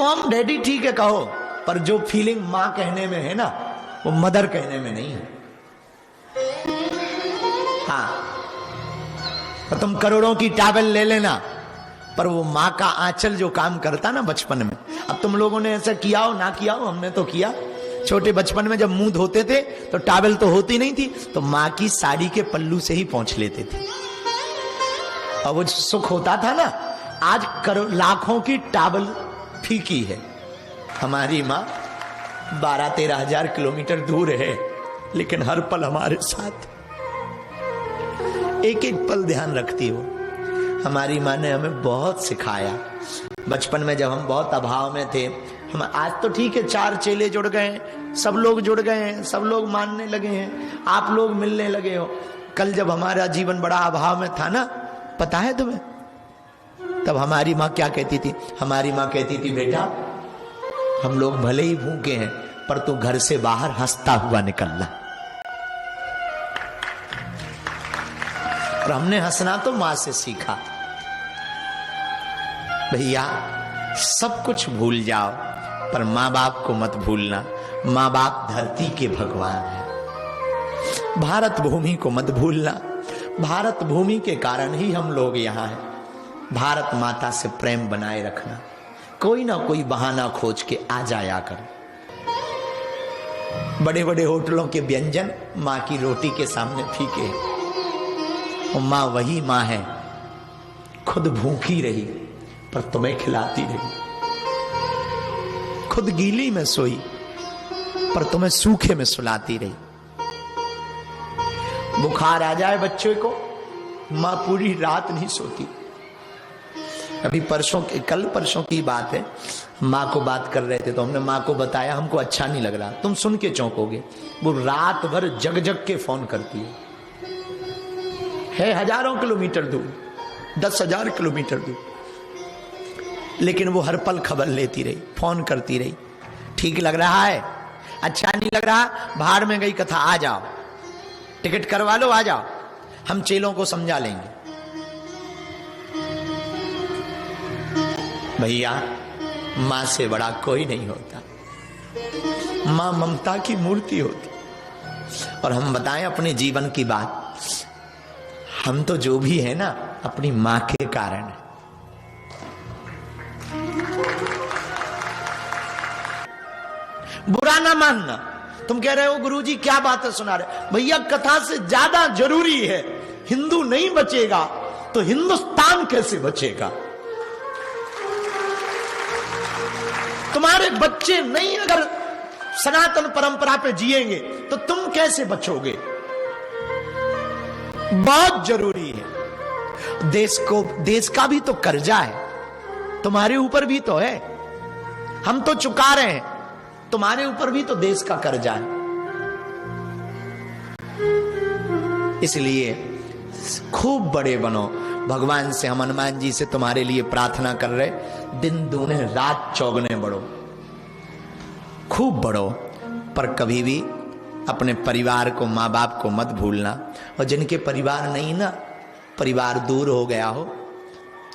Mom daddy ठीक है कहो, पर जो फीलिंग मां कहने में है ना वो मदर कहने में नहीं है। हाँ, तो तुम करोड़ों की टॉवेल ले लेना, पर वो माँ का आंचल जो काम करता ना बचपन में। अब तुम लोगों ने ऐसा किया हो ना किया हो, हमने तो किया। छोटे बचपन में जब मुंह धोते थे तो टॉवेल तो होती नहीं थी, तो माँ की साड़ी के पल्लू से ही पोंछ लेते थे, और वो सुख होता था ना। आज लाखों की टॉवेल फीकी है। हमारी माँ 12-13 हजार किलोमीटर दूर है, लेकिन हर पल हमारे साथ, एक एक पल ध्यान रखती हो। हमारी माँ ने हमें बहुत सिखाया। बचपन में जब हम बहुत अभाव में थे, हम आज तो ठीक है 4 चेले जुड़ गए, सब लोग जुड़ गए हैं, सब लोग मानने लगे हैं, आप लोग मिलने लगे हो। कल जब हमारा जीवन बड़ा अभाव में था ना, पता है तुम्हें, तब हमारी माँ क्या कहती थी? हमारी माँ कहती थी, बेटा हम लोग भले ही भूखे हैं, पर तू घर से बाहर हंसता हुआ निकलना। और हमने हंसना तो मां से सीखा। भैया सब कुछ भूल जाओ, पर माँ बाप को मत भूलना। माँ बाप धरती के भगवान हैं। भारत भूमि को मत भूलना। भारत भूमि के कारण ही हम लोग यहाँ हैं। भारत माता से प्रेम बनाए रखना। कोई ना कोई बहाना खोज के आ जाया कर। बड़े बड़े होटलों के व्यंजन माँ की रोटी के सामने फीके। और माँ वही माँ है, खुद भूखी रही पर तुम्हें खिलाती रही, खुद गीली में सोई पर तुम्हें सूखे में सुलाती रही। बुखार आ जाए बच्चे को, माँ पूरी रात नहीं सोती। अभी कल परसों की बात है, माँ को बात कर रहे थे तो हमने माँ को बताया हमको अच्छा नहीं लग रहा। तुम सुन के चौंकोगे, वो रात भर जग जग के फोन करती है हजारों किलोमीटर दूर, 10,000 किलोमीटर दूर, लेकिन वो हर पल खबर लेती रही, फोन करती रही। ठीक लग रहा है? अच्छा नहीं लग रहा? भाड़ में गई कथा, आ जाओ, टिकट करवा लो, आ जाओ, हम चेलों को समझा लेंगे। भैया मां से बड़ा कोई नहीं होता। मां ममता की मूर्ति होती। और हम बताएं अपने जीवन की बात, हम तो जो भी है ना अपनी मां के कारण है। बुरा ना मानना। तुम कह रहे हो गुरुजी क्या बातें सुना रहे? भैया कथा से ज्यादा जरूरी है, हिंदू नहीं बचेगा तो हिंदुस्तान कैसे बचेगा? तुम्हारे बच्चे नहीं अगर सनातन परंपरा पे जिएंगे तो तुम कैसे बचोगे? बहुत जरूरी है। देश का भी तो कर्जा है, तुम्हारे ऊपर भी तो है। हम तो चुका रहे हैं, तुम्हारे ऊपर भी तो देश का कर्जा है। इसलिए खूब बड़े बनो। भगवान से, हम हनुमान जी से तुम्हारे लिए प्रार्थना कर रहे, दिन दूने रात चौगने बढ़ो, खूब बढ़ो, पर कभी भी अपने परिवार को, माँ बाप को मत भूलना। और जिनके परिवार नहीं ना, परिवार दूर हो गया हो,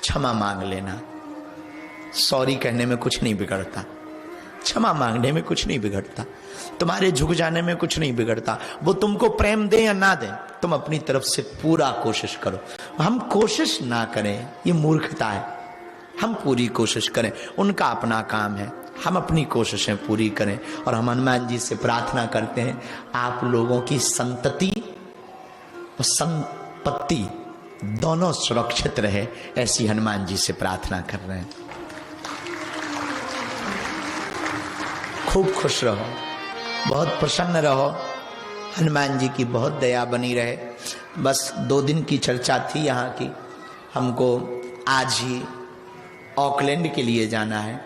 क्षमा मांग लेना। सॉरी कहने में कुछ नहीं बिगड़ता, क्षमा मांगने में कुछ नहीं बिगड़ता, तुम्हारे झुक जाने में कुछ नहीं बिगड़ता। वो तुमको प्रेम दे या ना दे, तुम अपनी तरफ से पूरा कोशिश करो। हम कोशिश ना करें ये मूर्खता है, हम पूरी कोशिश करें, उनका अपना काम है, हम अपनी कोशिशें पूरी करें। और हम हनुमान जी से प्रार्थना करते हैं आप लोगों की संतति और संपत्ति दोनों सुरक्षित रहे, ऐसी हनुमान जी से प्रार्थना कर रहे हैं। खूब खुश रहो, बहुत प्रसन्न रहो, हनुमान जी की बहुत दया बनी रहे। बस 2 दिन की चर्चा थी यहाँ की। हमको आज ही ऑकलैंड के लिए जाना है,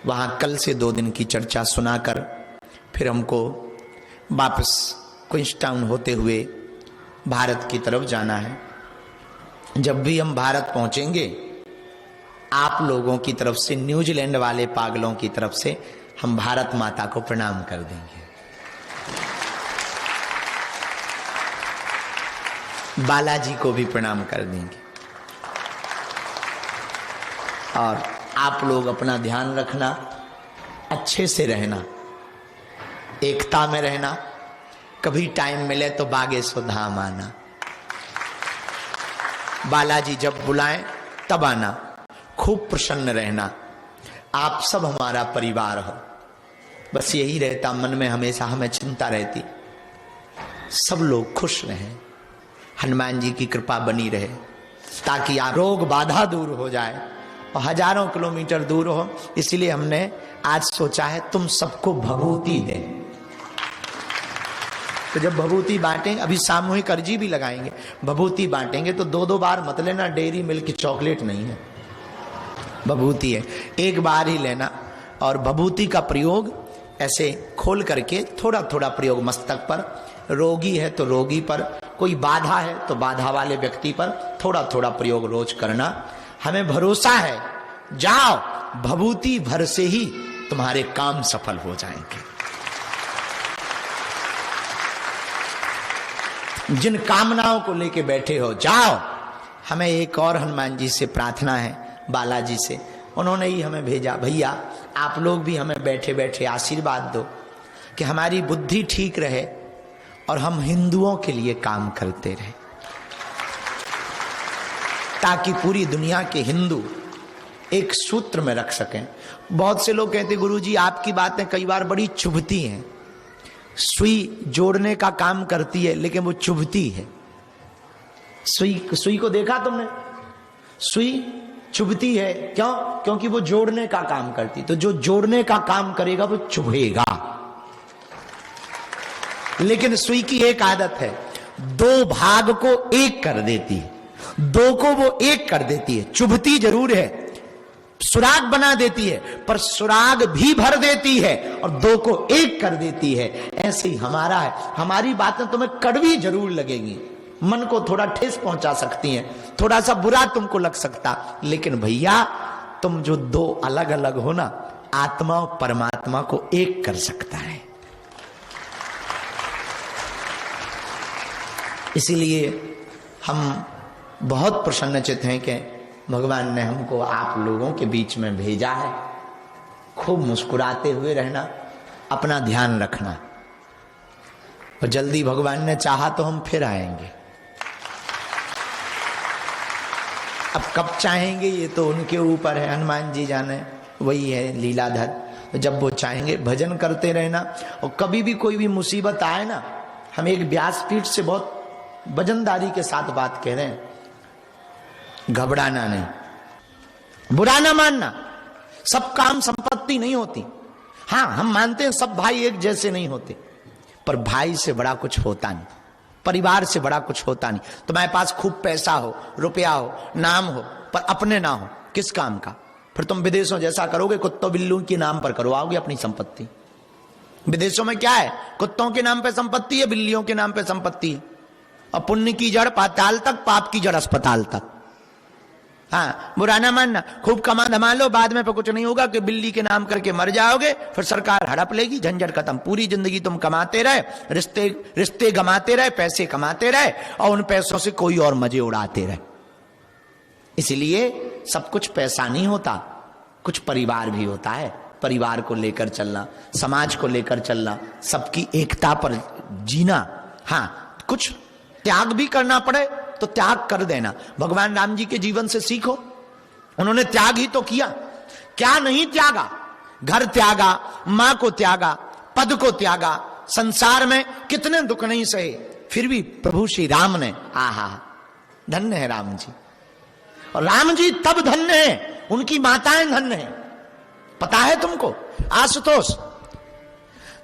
वहाँ कल से 2 दिन की चर्चा सुनाकर फिर हमको वापस क्वींसटाउन होते हुए भारत की तरफ जाना है। जब भी हम भारत पहुँचेंगे, आप लोगों की तरफ से, न्यूजीलैंड वाले पागलों की तरफ से हम भारत माता को प्रणाम कर देंगे। बालाजी को भी प्रणाम कर देंगे। और आप लोग अपना ध्यान रखना, अच्छे से रहना, एकता में रहना, कभी टाइम मिले तो बागेश्वर धाम आना, बालाजी जब बुलाएं तब आना, खूब प्रसन्न रहना। आप सब हमारा परिवार हो, बस यही रहता मन में, हमेशा हमें चिंता रहती, सब लोग खुश रहें, हनुमान जी की कृपा बनी रहे, ताकि आप रोग बाधा दूर हो जाए और हजारों किलोमीटर दूर हो। इसलिए हमने आज सोचा है तुम सबको भभूति दें। तो जब भभूति बांटेंगे, अभी सामूहिक अर्जी भी लगाएंगे, भभूति बांटेंगे तो 2-2 बार मत लेना, डेयरी मिल्क की चॉकलेट नहीं है, भभूति है, एक बार ही लेना। और भभूति का प्रयोग ऐसे खोल करके थोड़ा थोड़ा प्रयोग मस्तक पर, रोगी है तो रोगी पर, कोई बाधा है तो बाधा वाले व्यक्ति पर थोड़ा थोड़ा प्रयोग रोज करना। हमें भरोसा है, जाओ भभूति भर से ही तुम्हारे काम सफल हो जाएंगे। जिन कामनाओं को लेके बैठे हो जाओ। हमें एक और हनुमान जी से प्रार्थना है, बालाजी से, उन्होंने ही हमें भेजा, भैया आप लोग भी हमें बैठे बैठे आशीर्वाद दो कि हमारी बुद्धि ठीक रहे और हम हिंदुओं के लिए काम करते रहे, ताकि पूरी दुनिया के हिंदू एक सूत्र में रख सकें। बहुत से लोग कहते गुरुजी आपकी बातें कई बार बड़ी चुभती हैं, सुई जोड़ने का काम करती है लेकिन वो चुभती है। सुई को देखा तुमने? सुई चुभती है, क्यों? क्योंकि वो जोड़ने का काम करती, तो जो जोड़ने का काम करेगा वो चुभेगा। लेकिन सुई की एक आदत है, 2 भाग को 1 कर देती है, 2 को वो 1 कर देती है। चुभती जरूर है, सुराग बना देती है, पर सुराग भी भर देती है और 2 को 1 कर देती है। ऐसे ही हमारा है, हमारी बातें तुम्हें कड़वी जरूर लगेंगी, मन को थोड़ा ठेस पहुंचा सकती हैं, थोड़ा सा बुरा तुमको लग सकता, लेकिन भैया तुम जो 2 अलग अलग हो ना, आत्मा और परमात्मा को 1 कर सकता है। इसीलिए हम बहुत प्रसन्नचित्त हैं कि भगवान ने हमको आप लोगों के बीच में भेजा है। खूब मुस्कुराते हुए रहना, अपना ध्यान रखना, और जल्दी भगवान ने चाहा तो हम फिर आएंगे। अब कब चाहेंगे ये तो उनके ऊपर है, हनुमान जी जाने, वही है लीलाधर। तो जब वो चाहेंगे भजन करते रहना, और कभी भी कोई भी मुसीबत आए ना, हम एक व्यासपीठ से बहुत वजनदारी के साथ बात कह रहे हैं, घबराना नहीं, बुरा ना मानना। सब काम संपत्ति नहीं होती, हाँ हम मानते हैं सब भाई एक जैसे नहीं होते, पर भाई से बड़ा कुछ होता नहीं, परिवार से बड़ा कुछ होता नहीं। तुम्हारे पास खूब पैसा हो, रुपया हो, नाम हो, पर अपने ना हो, किस काम का? फिर तुम विदेशों जैसा करोगे, कुत्तों बिल्लू के नाम पर करवाओगे अपनी संपत्ति। विदेशों में क्या है? कुत्तों के नाम पे संपत्ति है, बिल्लियों के नाम पे संपत्ति है, और पुण्य की जड़ पाताल तक, पाप की जड़ अस्पताल तक। हाँ, बुरा ना मानना, खूब कमा धमा लो, बाद में कुछ नहीं होगा कि बिल्ली के नाम करके मर जाओगे, फिर सरकार हड़प लेगी, झंझट खत्म। पूरी जिंदगी तुम कमाते रहे, रिश्ते गमाते रहे, पैसे कमाते रहे, और उन पैसों से कोई और मजे उड़ाते रहे। इसलिए सब कुछ पैसा नहीं होता, कुछ परिवार भी होता है। परिवार को लेकर चलना, समाज को लेकर चलना, सबकी एकता पर जीना। हाँ, कुछ त्याग भी करना पड़े तो त्याग कर देना। भगवान राम जी के जीवन से सीखो, उन्होंने त्याग ही तो किया, क्या नहीं त्यागा? घर त्यागा, मां को त्यागा, पद को त्यागा, संसार में कितने दुख नहीं सहे, फिर भी प्रभु श्री राम ने, आहा धन्य है राम जी। और राम जी तब धन्य है, उनकी माताएं धन्य है। पता है तुमको आशुतोष,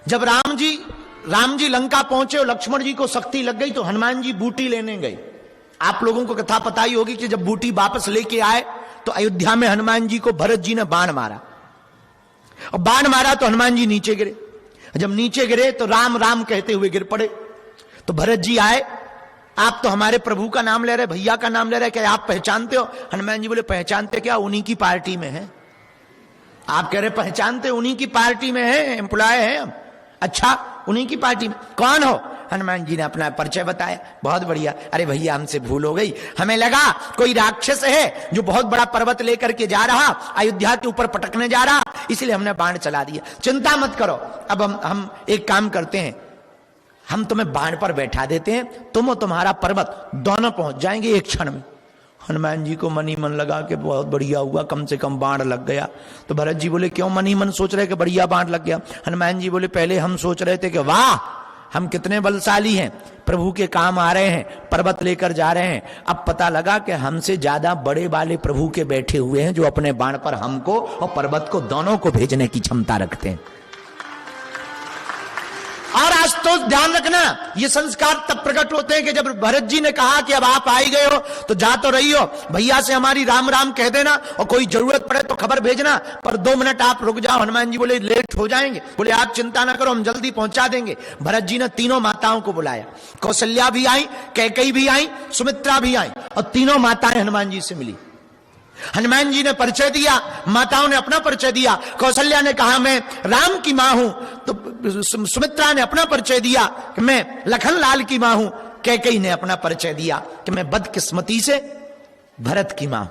जब राम जी लंका पहुंचे और लक्ष्मण जी को शक्ति लग गई तो हनुमान जी बूटी लेने गए। आप लोगों को कथा पता ही होगी कि जब बूटी वापस लेके आए तो अयोध्या में हनुमान जी को भरत जी ने बाण मारा, और बाण मारा तो हनुमान जी नीचे गिरे। जब नीचे गिरे तो राम राम कहते हुए गिर पड़े। तो भरत जी आए, आप तो हमारे प्रभु का नाम ले रहे, भैया का नाम ले रहे, क्या आप पहचानते हो? हनुमान जी बोले पहचानते क्या, उन्हीं की पार्टी में है। आप कह रहे पहचानते, उन्हीं की पार्टी में है, एम्प्लॉय है हम। अच्छा, उन्हीं की पार्टी में कौन हो? हनुमान जी ने अपना परिचय बताया। बहुत बढ़िया। अरे भैया हमसे भूल हो गई, हमें लगा कोई राक्षस है जो बहुत बड़ा पर्वत लेकर के जा रहा, अयोध्या के ऊपर पटकने जा रहा, इसलिए हमने बाण चला दिया। चिंता मत करो, अब हम एक काम करते हैं, हम तुम्हें बाण पर बैठा देते हैं, तुम और तुम्हारा पर्वत दोनों पहुंच जाएंगे एक क्षण में। हनुमान जी को मन ही मन लगा कि बहुत बढ़िया हुआ, कम से कम बाण लग गया। तो भरत जी बोले क्यों मन ही मन सोच रहे कि बढ़िया बाण लग गया? हनुमान जी बोले पहले हम सोच रहे थे कि वाह हम कितने बलशाली हैं, प्रभु के काम आ रहे हैं, पर्वत लेकर जा रहे हैं। अब पता लगा कि हमसे ज्यादा बड़े वाले प्रभु के बैठे हुए हैं जो अपने बाण पर हमको और पर्वत को दोनों को भेजने की क्षमता रखते हैं। और आज तो ध्यान रखना, ये संस्कार तब प्रकट होते हैं कि जब भरत जी ने कहा कि अब आप आई गए हो तो जा तो रही हो, भैया से हमारी राम राम कह देना और कोई जरूरत पड़े तो खबर भेजना, पर 2 मिनट आप रुक जाओ। हनुमान जी बोले लेट हो जाएंगे। बोले आप चिंता ना करो, हम जल्दी पहुंचा देंगे। भरत जी ने तीनों माताओं को बुलाया, कौशल्या भी आई, कैकेयी भी आई, सुमित्रा भी आई, और तीनों माताएं हनुमान जी से मिली। हनुमान जी ने परिचय दिया, माताओं ने अपना परिचय दिया। कौशल्या ने कहा मैं राम की मां हूं, तो सुमित्रा ने अपना परिचय दिया कि मैं लखन लाल की मां हूं। कैकेयी ने अपना परिचय दिया कि मैं बदकिस्मती से भरत की मां,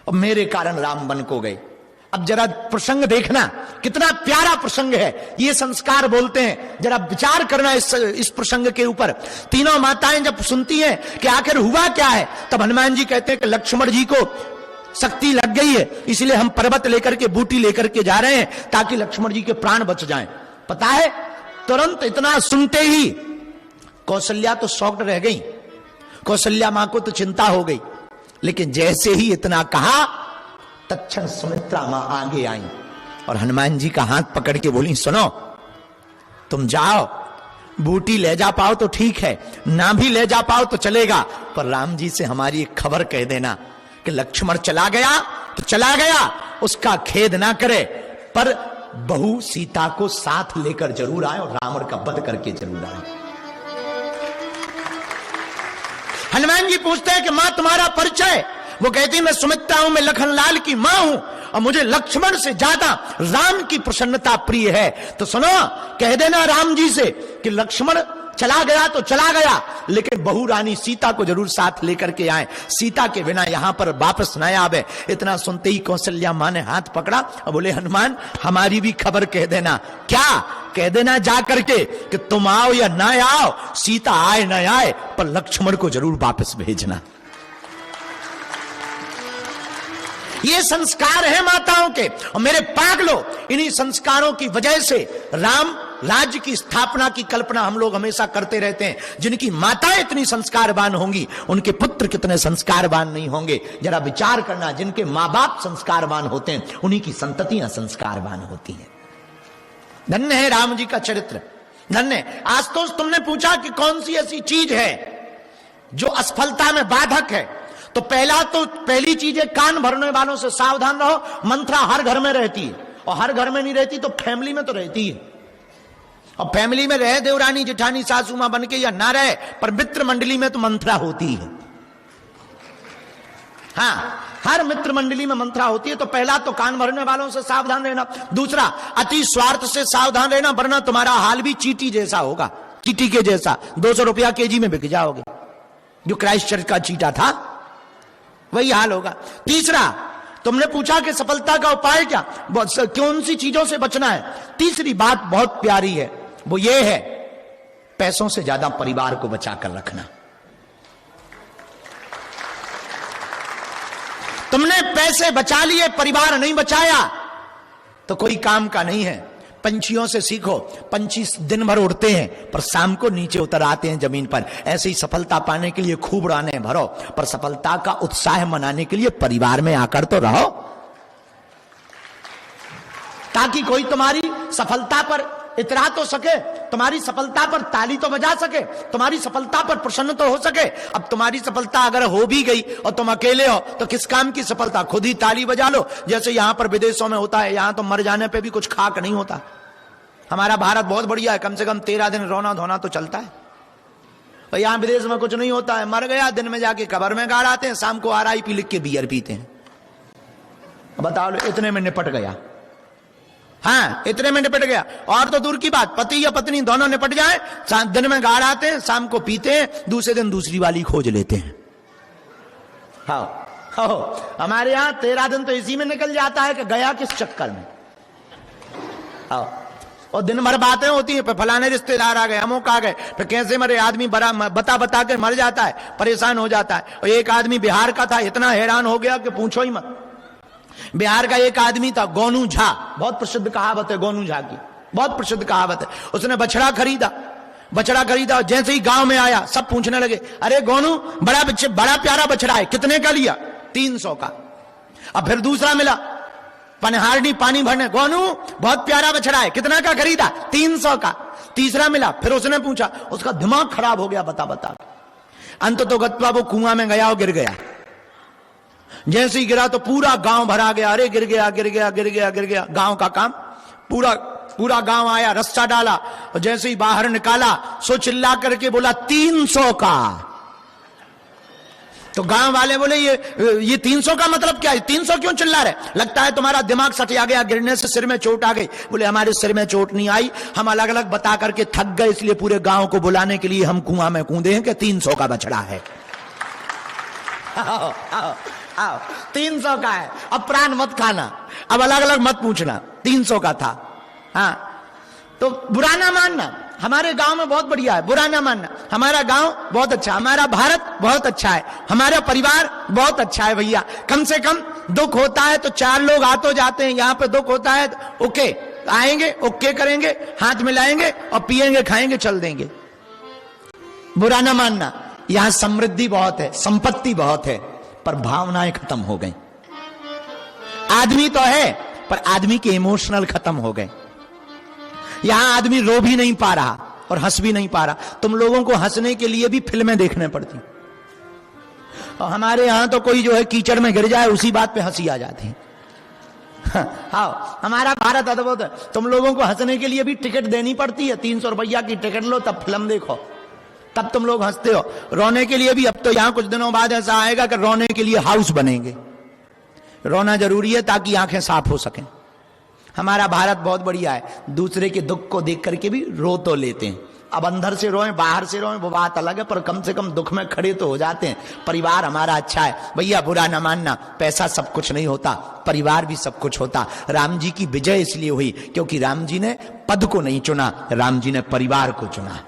और मेरे कारण राम वन को गए। अब जरा प्रसंग देखना, कितना प्यारा प्रसंग है। ये संस्कार बोलते हैं, जरा विचार करना इस प्रसंग के ऊपर। तीनों माताएं जब सुनती हैं कि आखिर हुआ क्या है, तब हनुमान जी कहते हैं कि लक्ष्मण जी को शक्ति लग गई है, इसलिए हम पर्वत लेकर के बूटी लेकर के जा रहे हैं ताकि लक्ष्मण जी के प्राण बच जाएं। पता है, तुरंत इतना सुनते ही कौशल्या तो शॉक्ड रह गई, कौशल्या मां को तो चिंता हो गई। लेकिन जैसे ही इतना कहा, तत्क्षण सुमित्रा मां आगे आई और हनुमान जी का हाथ पकड़ के बोली सुनो, तुम जाओ, बूटी ले जा पाओ तो ठीक है, ना भी ले जा पाओ तो चलेगा, पर राम जी से हमारी एक खबर कह देना कि लक्ष्मण चला गया तो चला गया, उसका खेद ना करे, पर बहू सीता को साथ लेकर जरूर आए और रावण का वध करके जरूर आए। हनुमान जी पूछते हैं कि मां तुम्हारा परिचय? वो कहती मैं सुमित्रा हूं, मैं लखन लाल की मां हूं, और मुझे लक्ष्मण से ज्यादा राम की प्रसन्नता प्रिय है। तो सुनो, कह देना राम जी से कि लक्ष्मण चला गया तो चला गया, लेकिन बहू रानी सीता को जरूर साथ लेकर के आए, सीता के बिना यहां पर वापस न आवे। इतना सुनते ही कौशल्या मां ने हाथ पकड़ा और बोले हनुमान हमारी भी खबर कह देना। क्या कह देना जा करके कि तुम आओ या ना आओ, सीता आए न आए, पर लक्ष्मण को जरूर वापस भेजना। ये संस्कार है माताओं के, और मेरे पागलों, इन्हीं संस्कारों की वजह से राम राज्य की स्थापना की कल्पना हम लोग हमेशा करते रहते हैं। जिनकी माताएं इतनी संस्कारवान होंगी, उनके पुत्र कितने संस्कारवान नहीं होंगे। जरा विचार करना, जिनके मां बाप संस्कारवान होते हैं, उन्हीं की संततियां संस्कारवान होती हैं। धन्य है राम जी का चरित्र, धन्य। आज तो तुमने पूछा कि कौन सी ऐसी चीज है जो असफलता में बाधक है, तो पहली चीज है कान भरने वालों से सावधान रहो। मंत्रा हर घर में रहती है, और हर घर में नहीं रहती तो फैमिली में तो रहती है। और फैमिली में रहे देवरानी जेठानी सासू मां बन के या ना रहे, पर मित्र मंडली में तो मंत्रा होती है। हाँ, हर मित्र मंडली में मंत्रा होती है। तो पहला तो कान भरने वालों से सावधान रहना। दूसरा, अति स्वार्थ से सावधान रहना, वरना तुम्हारा हाल भी चीटी जैसा होगा, चीटी के जैसा। 200 रुपया केजी में बिक जाओगे। जो क्राइस्ट चर्च का चीटा था वही हाल होगा। तीसरा, तुमने पूछा कि सफलता का उपाय क्या, कौन सी चीजों से बचना है। तीसरी बात बहुत प्यारी है, वो ये है पैसों से ज्यादा परिवार को बचाकर रखना। तुमने पैसे बचा लिए, परिवार नहीं बचाया, तो कोई काम का नहीं है। पंछियों से सीखो, पंछी दिन भर उड़ते हैं पर शाम को नीचे उतर आते हैं जमीन पर। ऐसे ही सफलता पाने के लिए खूब उड़ाने भरो, पर सफलता का उत्साह मनाने के लिए परिवार में आकर तो रहो, ताकि कोई तुम्हारी सफलता पर इतरा तो सके, तुम्हारी सफलता पर ताली तो बजा सके, तुम्हारी सफलता पर प्रसन्न तो हो सके। अब तुम्हारी सफलता अगर हो भी गई और तुम अकेले हो तो किस काम की सफलता, खुद ही ताली बजा लो। जैसे यहां पर विदेशों में होता है, यहां तो मर जाने पे भी कुछ खाक नहीं होता। हमारा भारत बहुत बढ़िया है, कम से कम 13 दिन रोना धोना तो चलता है। और यहां विदेश में कुछ नहीं होता है, मर गया दिन में जाके कब्र में गाड़ आते हैं, शाम को RIP लिख के बियर पीते हैं। बताओ, इतने में निपट गया। हाँ, इतने में निपट गया। और तो दूर की बात, पति या पत्नी दोनों निपट जाए, दिन में गाड़ आते हैं, शाम को पीते हैं, दूसरे दिन दूसरी वाली खोज लेते हैं। हाँ, हमारे यहां 13 दिन तो इसी में निकल जाता है कि गया किस चक्कर में। हाँ, और दिन भर बातें होती हैं, फलाने रिश्तेदार आ गए, अमुक आ गए, फिर कैसे मरे आदमी बड़ा बता के मर जाता है, परेशान हो जाता है। और एक आदमी बिहार का था, इतना हैरान हो गया कि पूछो ही मत। बिहार का एक आदमी था गोनू झा, बहुत प्रसिद्ध कहावत है गोनू झा की, बहुत प्रसिद्ध कहावत है। उसने बछड़ा खरीदा, जैसे ही गांव में आया सब पूछने लगे, अरे गोनू बड़ा प्यारा बछड़ा है, कितने का लिया? 300 का। अब फिर दूसरा मिला, पनहारनी पानी भरने, गोनू बहुत प्यारा बछड़ा है, कितना का खरीदा? 300 का। तीसरा मिला, फिर उसने पूछा, उसका दिमाग खराब हो गया बता। अंत तो गत्वा वो कुआं में गया और गिर गया। जैसे ही गिरा तो पूरा गांव भरा गया, अरे गिर गया। गांव का काम, पूरा गांव आया, रस्सा डाला, और जैसे ही बाहर निकाला सो चिल्ला करके बोला 300 का। तो गांव वाले बोले ये 300 का मतलब क्या है? 300 क्यों चिल्ला रहे? लगता है तुम्हारा दिमाग सटिया गया, गिरने से सिर में चोट आ गई। बोले हमारे सिर में चोट नहीं आई, हम अलग अलग बता करके थक गए, इसलिए पूरे गांव को बुलाने के लिए हम कुआं में कूदे हैं कि 300 का बछड़ा है। आओ 300 का है, अब प्राण मत खाना, अब अलग अलग मत पूछना, 300 का था। हाँ, तो बुरा ना मानना, हमारे गांव में बहुत बढ़िया है, बुरा ना मानना। हमारा गांव बहुत अच्छा, हमारा भारत बहुत अच्छा है, हमारा परिवार बहुत अच्छा है भैया। कम से कम दुख होता है तो 4 लोग आ तो जाते हैं, यहां पे दुख होता है तो ओके आएंगे, ओके करेंगे, हाथ मिलाएंगे और पिएंगे, खाएंगे, चल देंगे। बुरा ना मानना, यहां समृद्धि बहुत है, संपत्ति बहुत है, पर भावनाएं खत्म हो गई। आदमी तो है पर आदमी के इमोशनल खत्म हो गए। यहां आदमी रो भी नहीं पा रहा और हंस भी नहीं पा रहा। तुम लोगों को हंसने के लिए भी फिल्में देखने पड़ती, और हमारे यहां तो कोई जो है कीचड़ में गिर जाए उसी बात पे हंसी आ जाती है। हाँ, हमारा भारत अद्भुत है। तुम लोगों को हंसने के लिए भी टिकट देनी पड़ती है, 300 रुपया की टिकट लो तब फिल्म देखो, तब तुम लोग हंसते हो। रोने के लिए भी अब तो यहां कुछ दिनों बाद ऐसा आएगा कि रोने के लिए हाउस बनेंगे। रोना जरूरी है ताकि आंखें साफ हो सकें। हमारा भारत बहुत बढ़िया है, दूसरे के दुख को देख करके भी रो तो लेते हैं। अब अंदर से रोएं बाहर से रोएं वो बात अलग है, पर कम से कम दुख में खड़े तो हो जाते हैं। परिवार हमारा अच्छा है भैया, बुरा ना मानना। पैसा सब कुछ नहीं होता, परिवार भी सब कुछ होता। राम जी की विजय इसलिए हुई क्योंकि राम जी ने पद को नहीं चुना, राम जी ने परिवार को चुना।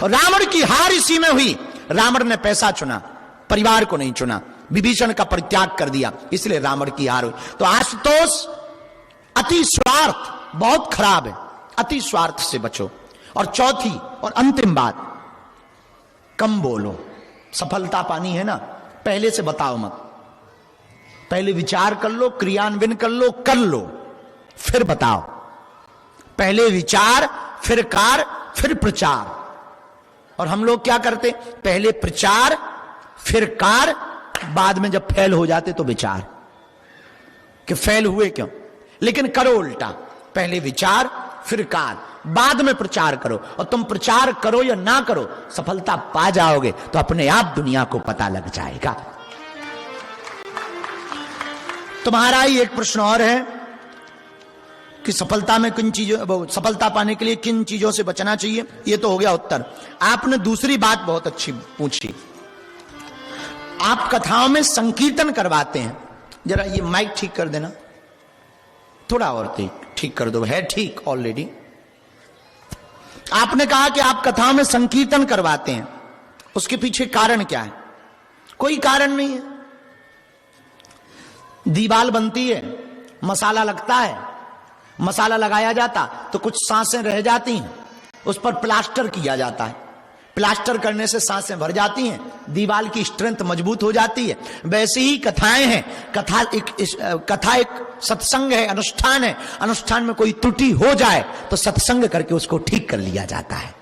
और रावण की हार इसी में हुई, रावण ने पैसा चुना, परिवार को नहीं चुना, विभीषण का परित्याग कर दिया, इसलिए रावण की हार हुई। तो आशुतोष, अति स्वार्थ बहुत खराब है, अति स्वार्थ से बचो। और चौथी और अंतिम बात, कम बोलो। सफलता पानी है ना, पहले से बताओ मत, पहले विचार कर लो, क्रियान्वयन कर लो, फिर बताओ। पहले विचार, फिर कार्य, फिर प्रचार। और हम लोग क्या करते? पहले प्रचार, फिर कार्य, बाद में जब फेल हो जाते तो विचार कि फेल हुए क्यों। लेकिन करो उल्टा, पहले विचार फिर कार्य, बाद में प्रचार करो। और तुम प्रचार करो या ना करो, सफलता पा जाओगे तो अपने आप दुनिया को पता लग जाएगा। तुम्हारा ही एक प्रश्न और है कि सफलता में किन चीजों, सफलता पाने के लिए किन चीजों से बचना चाहिए। ये तो हो गया उत्तर। आपने दूसरी बात बहुत अच्छी पूछी, आप कथाओं में संकीर्तन करवाते हैं। जरा ये माइक ठीक कर देना, थोड़ा और ठीक कर दो, है ठीक ऑलरेडी। आपने कहा कि आप कथाओं में संकीर्तन करवाते हैं, उसके पीछे कारण क्या है? कोई कारण नहीं है। दीवाल बनती है, मसाला लगता है, मसाला लगाया जाता तो कुछ सांसें रह जाती हैं, उस पर प्लास्टर किया जाता है, प्लास्टर करने से सांसें भर जाती हैं, दीवार की स्ट्रेंथ मजबूत हो जाती है। वैसे ही कथाएं हैं, कथा एक सत्संग है, अनुष्ठान है। अनुष्ठान में कोई त्रुटि हो जाए तो सत्संग करके उसको ठीक कर लिया जाता है।